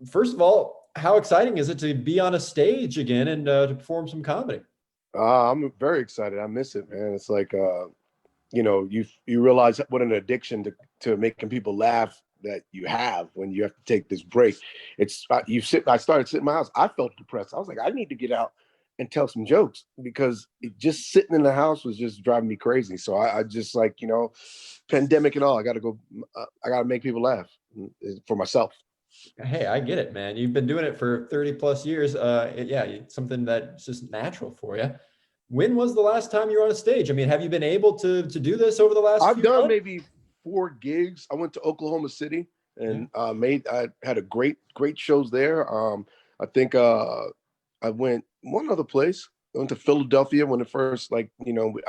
first of all, how exciting is it to be on a stage again and to perform some comedy? I'm very excited. I miss it, man. It's like you realize what an addiction to making people laugh that you have when you have to take this break. It's you sit. I started sitting in my house. I felt depressed. I was like, I need to get out and tell some jokes because just sitting in the house was just driving me crazy. So I just like pandemic and all. I got to go. I got to make people laugh for myself. Hey, I get it, man. You've been doing it for 30 plus years. Yeah, it's something that's just natural for you. When was the last time you were on a stage? I mean, have you been able to do this over the last I've few done months? maybe 4 gigs. I went to Oklahoma City Yeah. and I had a great shows there. I think I went one other place. I went to Philadelphia when it first I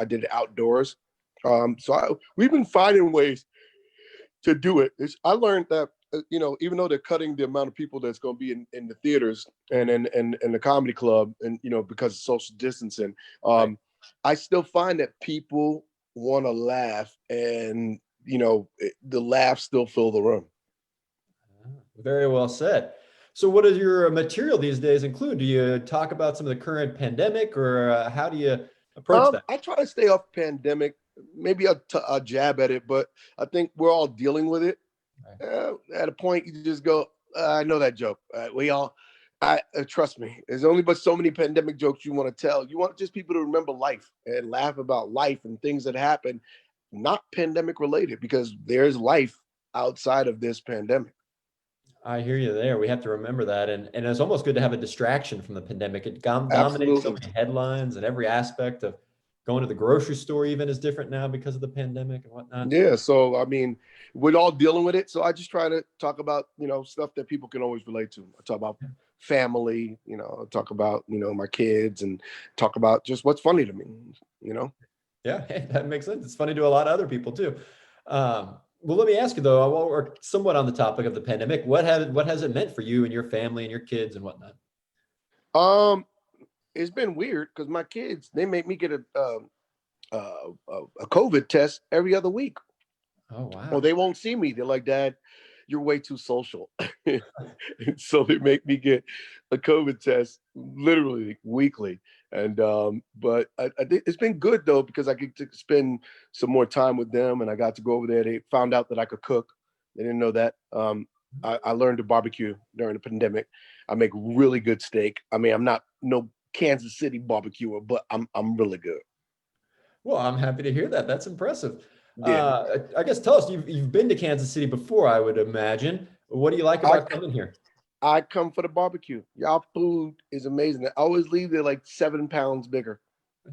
did it outdoors. We've been finding ways to do it. I learned that even though they're cutting the amount of people that's going to be in the theaters and Mhm. in the comedy club, and because of social distancing, Right. I still find that people want to laugh, and the laughs still fill the room. Very well said. So, what does your material these days include? Do you talk about some of the current pandemic, or how do you approach that? I try to stay off pandemic. Maybe I'll jab at it, but I think we're all dealing with it. Right. At a point, you just go, I know that joke. We all, I trust me. There's only but so many pandemic jokes you want to tell. You want just people to remember life and laugh about life and things that happen, not pandemic related, because there's life outside of this pandemic. I hear you there. We have to remember that, and it's almost good to have a distraction from the pandemic. It dominates so Absolutely. many headlines, and every aspect of going to the grocery store even is different now because of the pandemic and whatnot. Yeah. So I mean, we're all dealing with it. So I just try to talk about stuff that people can always relate to. I talk about family. Talk about my kids and talk about just what's funny to me. You know. Yeah, hey, that makes sense. It's funny to a lot of other people too. Well, let me ask you though, while we're somewhat on the topic of the pandemic, what has it meant for you and your family and your kids and whatnot? Um, it's been weird because my kids they make me get a COVID test every other week, Oh or wow. they won't see me. They're like, Dad, you're way too social. And so they make me get a COVID test literally weekly. And but I think it's been good though because I get to spend some more time with them, and I got to go over there. They found out that I could cook. They didn't know that. I learned to barbecue during the pandemic. I make really good steak. I mean, I'm not no Kansas City barbecuer, but I'm really good. Well, I'm happy to hear that. That's impressive. Yeah, I guess tell us, you've been to Kansas City before, I would imagine. What do you like I about coming here? I come for the barbecue. Y'all food is amazing. I always leave there like 7 pounds bigger.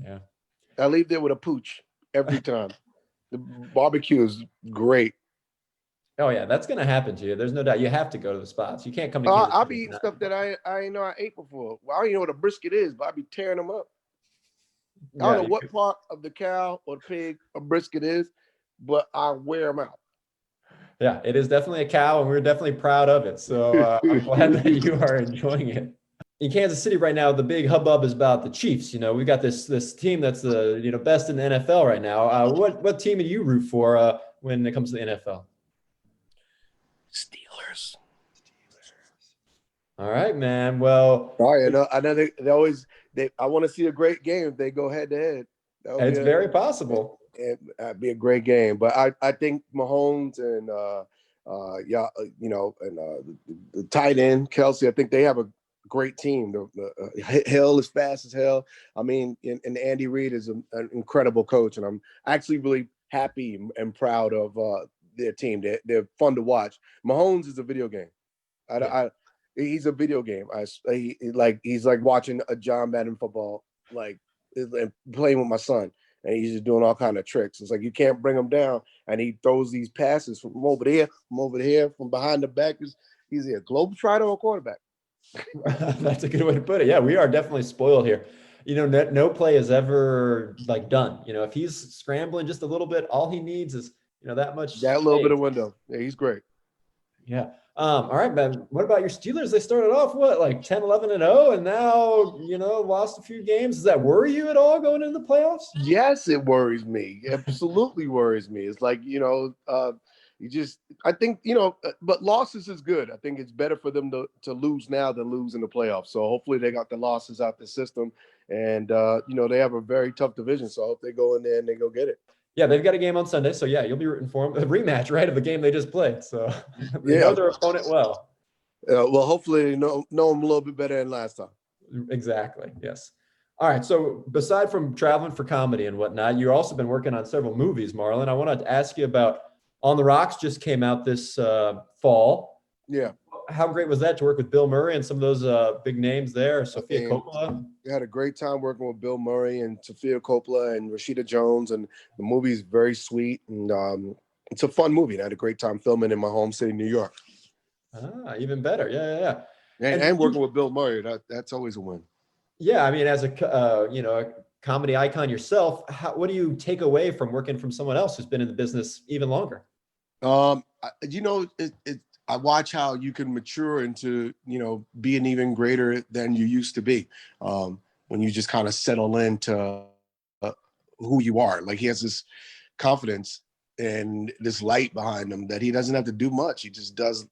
Yeah. I leave there with a pooch every time. The barbecue is great. Oh yeah, that's gonna happen to you. There's no doubt. You have to go to the spots. You can't come to Kansas I'll City be if eating not. stuff that I ain't know I ate before. Well, I don't even know what a brisket is, but I be tearing them up. I don't Yeah, know what part of the cow or the pig a brisket is, but I wear them out. yeah, it is definitely a cow, and we're definitely proud of it. So I'm glad that you are enjoying it. In Kansas City right now, the big hubbub is about the Chiefs. We've got this team that's the best in the NFL right now. What team do you root for when it comes to the NFL? Steelers. All right, man. Well, Oh, yeah, no, I know they always they. I want to see a great game if they go head to head. That would be it's very possible. it'd be a great game. But I think Mahomes and yeah, and the tight end Kelsey. I think they have a great team. Hill is fast as hell. I mean, and Andy Reid is an incredible coach, and I'm actually really happy and proud of their team. They're fun to watch. Mahomes is a video game. Yeah. I he's a video game. He's like watching a John Madden football, like and playing with my son, and he's just doing all kind of tricks. It's like you can't bring him down, and he throws these passes from over there, from behind the back. He's a globetrotter or quarterback. That's a good way to put it. Yeah, we are definitely spoiled here. No play is ever like done. If he's scrambling just a little bit, all he needs is that much That little bit space. of window. Yeah, he's great. Yeah. All right, man. What about your Steelers? They started off what, like 10, 11 and 0, and now, lost a few games. Does that worry you at all going into the playoffs? Yes, it worries me. Absolutely worries me. It's like I think, but losses is good. I think it's better for them to lose now than lose in the playoffs. So hopefully they got the losses out the system, and they have a very tough division. So I hope they go in there and they go get it. Yeah, they've got a game on Sunday, so yeah, you'll be rooting for them. A rematch, right, of the game they just played. So they know Yeah. their opponent well. Well, hopefully they know them a little bit better than last time. Exactly. Yes. All right. So beside from traveling for comedy and whatnot, you've also been working on several movies, Marlon. I wanted to ask you about On the Rocks just came out this fall. Yeah. How great was that to work with Bill Murray and some of those big names there? Sophia Coppola. We had a great time working with Bill Murray and Sophia Coppola and Rashida Jones, and the movie is very sweet, and it's a fun movie. And I had a great time filming in my home city, New York. Ah, even better. Yeah. And working with Bill Murray, that's always a win. Yeah, I mean, as a comedy icon yourself, what do you take away from working from someone else who's been in the business even longer? I watch how you can mature into, being even greater than you used to be. When you just kind of settle into who you are. Like, he has this confidence and this light behind him that he doesn't have to do much. He just does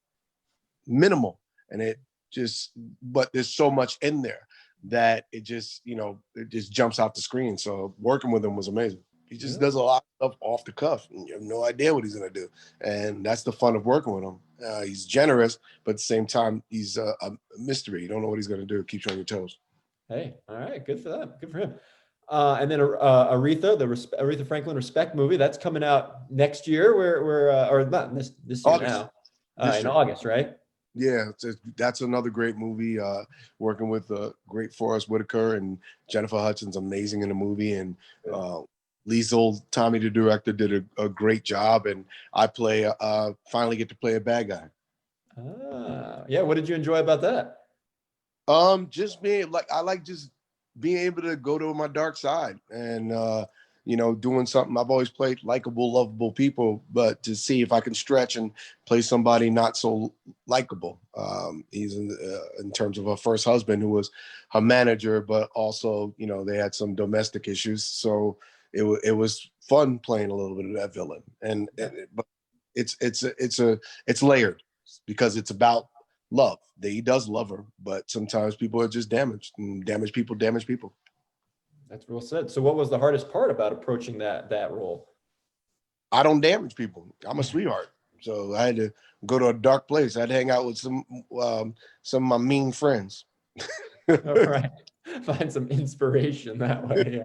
minimal, and but there's so much in there that it just jumps out the screen. So working with him was amazing. He just does a lot of stuff off the cuff, and you have no idea what he's going to do. And that's the fun of working with him. He's generous, but at the same time, he's a mystery. You don't know what he's going to do. It keeps you on your toes. Hey, all right. Good for that. Good for him. And then Aretha Franklin Respect movie, that's coming out next year. Or not this year August. now. In August, right? Yeah, that's another great movie. Working with great Forrest Whitaker, and Jennifer Hudson's amazing in the movie, and Liesl, Tommy the director, did a great job, and I finally get to play a bad guy. Yeah. What did you enjoy about that? Just I like just being able to go to my dark side and doing something. I've always played likable, lovable people, but to see if I can stretch and play somebody not so likable. He's in terms of her first husband, who was her manager, but also they had some domestic issues. So it was fun playing a little bit of that villain, but it's layered because it's about love. He does love her, but sometimes people are just damaged, and damaged people damage people. That's well said. So what was the hardest part about approaching that role? I don't damage people. I'm a sweetheart. So I had to go to a dark place. I'd hang out with some of my mean friends. All right. Find some inspiration that way. Yeah.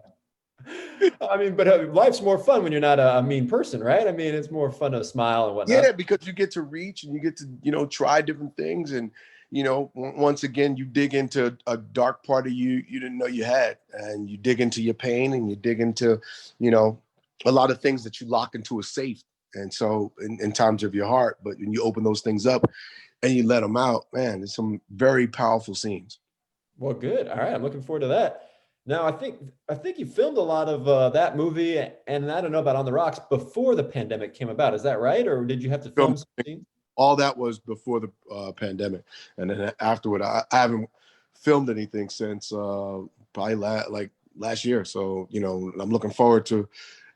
I mean, but life's more fun when you're not a mean person, right? I mean, it's more fun to smile and whatnot. Yeah, because you get to reach and you get to, try different things. And, once again, you dig into a dark part of you didn't know you had. And you dig into your pain, and you dig into, a lot of things that you lock into a safe. And so in times of your heart, but when you open those things up and you let them out, man, there's some very powerful scenes. Well, good. All right. I'm looking forward to that. Now, I think you filmed a lot of that movie, and I don't know about On the Rocks, before the pandemic came about. Is that right, or did you have to film some scenes? All that was before the pandemic, and then afterward, I haven't filmed anything since probably last year. So I'm looking forward to,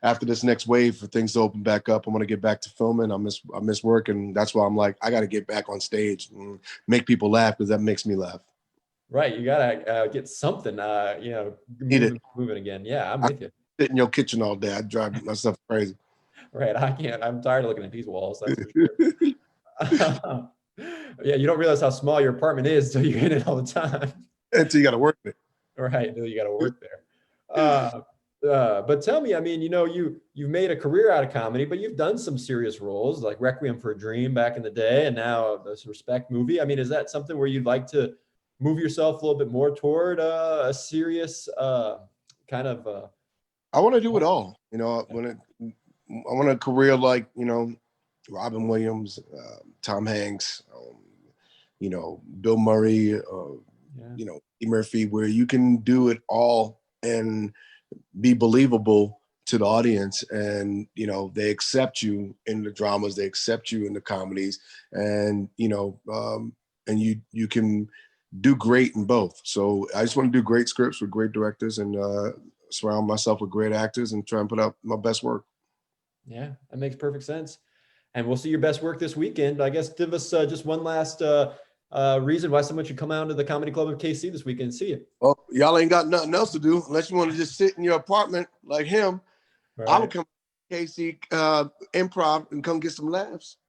after this next wave, for things to open back up. I'm gonna get back to filming. I miss work, and that's why I'm like, I got to get back on stage and make people laugh, because that makes me laugh. Right. You gotta get something, moving again. Yeah, I'm with you. Sit in your kitchen all day. I drive myself crazy. Right. I can't. I'm tired of looking at these walls. That's for sure. Yeah, you don't realize how small your apartment is until you're in it all the time. Until you got to work it. Right. Until you got to work there. But tell me, I mean, you've made a career out of comedy, but you've done some serious roles like Requiem for a Dream back in the day, and now this Respect movie. I mean, is that something where you'd like to move yourself a little bit more toward a serious kind of? I want to do it all. I want a career like Robin Williams, Tom Hanks, Bill Murray, Eddie Murphy, where you can do it all and be believable to the audience, and they accept you in the dramas, they accept you in the comedies, and and you can do great in both. So I just want to do great scripts with great directors, and surround myself with great actors, and try and put out my best work. Yeah, that makes perfect sense. and we'll see your best work this weekend. I guess give us just one last reason why someone should come out to the Comedy Club of KC this weekend and see you. Well, y'all ain't got nothing else to do unless you want to just sit in your apartment like him. All I right. would come to KC Improv and come get some laughs.